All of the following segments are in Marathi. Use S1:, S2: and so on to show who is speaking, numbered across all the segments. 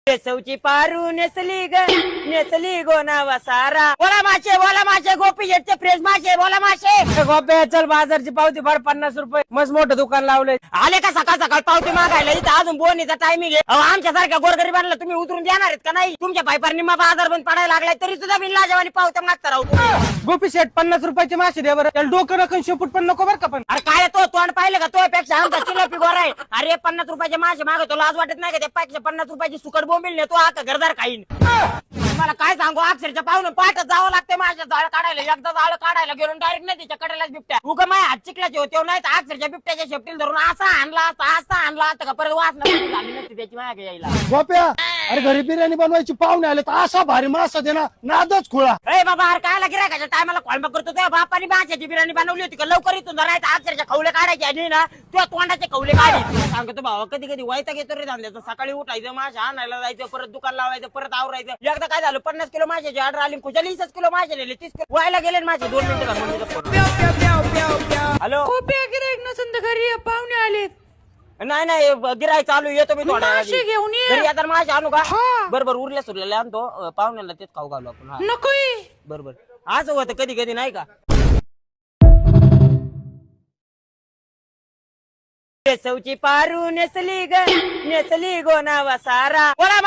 S1: केसवची पारू नेसली ग नेसली गोनावा सारा बोला मासे गोपी शेटचे फ्रेश मासे बोला मासे
S2: गोप्या चल बाजारची पावती फार 50 रुपये मस्त मोठं दुकान लावलंय.
S1: आले का सकाळ सकाळ पावती मागायला इथं अजून बोनीचा टायमिंग आहे. आमच्या सारख्या गोरगरीबांना तुम्ही उतरून देणार आहेत का नाही? तुमच्या पायपार निम्मा बाजार बंद पडायला लागलाय तरी सुद्धा बिल्ला जेव्हा पावत्या मागता राहू तुम्ही.
S2: गोपी शेट 50 रुपयाचे मासे द्या बरं. त्याला डोकं नकन शेपूट पण नको बरं का. पण
S1: अरे काय तो तोंड पाहिलं का तो पेक्षा आमचा चिलपी गोरा आहे. अरे 50 रुपयाचे मासे मागतो लाज वाटत नाही का? त्यापेक्षा 50 रुपयाची सुकट बोंबील नेतो आता घरदार खाईन. मला काय सांगू अक्षरच्या पाहून पाठच जावं लागते माझ्या जाळ काढायला. एकदा जाळ काढायला गेलो डायरेक्ट नाही तिच्या कडेलाच बिबट्या उगा माझ्या हात चिकलाचे होते नाही तर अक्षरच्या बिबट्याच्या शेपटील धरून असा आणला असता का परत वाचना झाली नसती त्याची मागे यायला.
S3: गोप्या अरे घरी बिर्याणी बनवायची पाहुणे आले तर असा भारी मासा दे ना नादच खुळा.
S1: ए बाबा अरे काय गिरायकाच्या टायमाला कॉल करतो तुझ्या बापाने माशाची बिर्याणी बनवली होती का लवकर इथून धरायचं अक्षरच्या खवले काढायचे आणि ना तुझ्या तोंडाचे खवले काढायचे. सांगतो भावा कधी कधी वाईटा घेतो रे धांद्याचं. सकाळी उठायचं माशा आणायला जायचं परत दुकान लावायचं परत आवरायचं. एकदा काय झालं 50 किलो माशाची ऑर्डर आली खुशाली 20 किलो मासे नेले 30 किलो व्हायला गेले माझे 2 मिनिटं. हॅलो
S4: गिराईक नसन तर घरी पाहुणे आलेत.
S1: नाही गिराय चालू येतो मी थोडा
S4: मासे घेऊन ये.
S1: घरी आता मासे आणू का?
S4: हा.
S1: बरोबर उरल्या सुरलेल्या आणतो पाहुण्याला तेच खाऊ घालू आपण. हा
S4: नकोय.
S1: बरोबर असं होतं कधी कधी नाही का? केसवची पारू नेसली ग नेसली गोनावा सारा बोला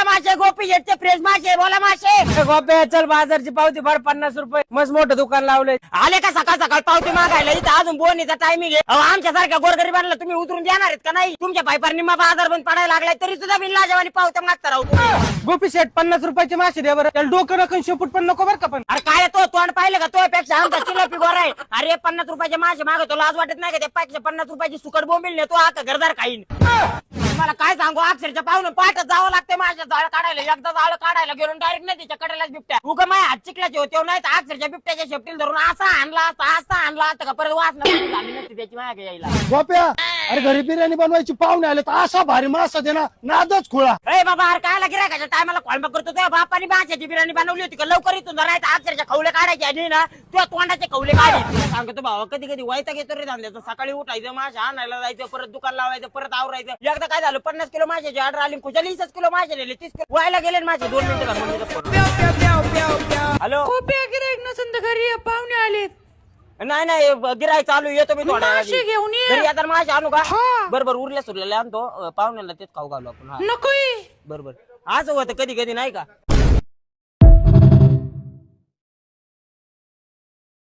S1: मासे गोपी शेटचे फ्रेश मासे बोला मासे.
S2: गोप्या चल बाजारची पावती फार 50 रुपये मस्त मोठं दुकान लावलंय.
S1: आले का सकाळ सकाळ पावती मागायला इथं अजून बोनीचा टायमिंग आहे. आमच्या सारख्या गोरगरीबांना तुम्ही उतरून देणार आहेत का नाही? तुमच्या पायपार निम्मा बाजार बंद पडायला लागलाय तरी सुद्धा बिल्ला जेव्हा पावत्या मागता राहू तुम्ही.
S2: गोपी शेट 50 रुपयाचे मासे द्या बरं. त्याला डोकं नकन शेपूट पण नको बरं का. पण
S1: अरे काय तो तोंड पाहिलं का तो पेक्षा आमचा चिलपी गोरा आहे. अरे 50 रुपयाचे मासे मागतो लाज वाटत नाही का? त्यापेक्षा 50 रुपयाची सुकट बोंबील नेतो आता घरदार खाईन. मला काय सांगू अक्षरच्या पाहून पाठच जावं लागते माझ्या जाळ काढायला. एकदा जाळ काढायला गेलो डायरेक्ट नाही तिच्या कडेलाच बिबट्या उगा माझ्या हात चिकलाचे होते नाही तर अक्षरच्या बिबट्याच्या शेपटील धरून असा आणला असता का परत वाचना झाली नसती त्याची मागे यायला.
S3: गोप्या अरे घरी बिर्याणी बनवायची पाहुणे आले तर असा भारी मासा दे ना नादच खुळा.
S1: ए बाबा अरे काय गिरायकाच्या टायमाला कॉल करतो तुझ्या बापाने माशाची बिर्याणी बनवली होती का लवकर इथून धरायचं अक्षरच्या खवले काढायचे आणि ना तुझ्या तोंडाचे खवले काढायचे. सांगतो भावा कधी कधी वाईटा घेतो रे धांद्याचं. सकाळी उठायचं माशा आणायला जायचं परत दुकान लावायचं परत आवरायचं. एकदा काय झालं 50 किलो माशाची ऑर्डर आली खुशाली 20 किलो मासे नेले 30 किलो व्हायला गेले माझे 2 मिनिटं. हॅलो
S4: गिराईक नसन तर घरी पाहुणे आलेत.
S1: नाही गिराय चालू येतो मी थोडा
S4: मासे घेऊन ये.
S1: घरी आता मासे आणू का?
S4: हा.
S1: बरोबर उरल्या सुरलेल्या आणतो पाहुण्याला तेच खाऊ घालू आपण. हा
S4: नकोय.
S1: बरोबर असं होतं कधी कधी नाही का?